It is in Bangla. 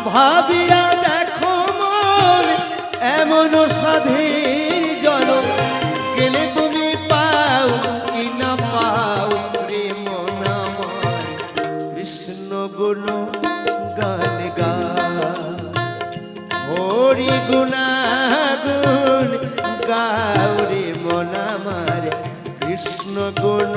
ভাবিয়া দেখো মন এমন সাধের জনম গেলে তুমি পাও কি না পাও রে মন আমার কৃষ্ণ গুণ গান গা হরি গুণাগুণ গাও রে মন আমার কৃষ্ণ গুণ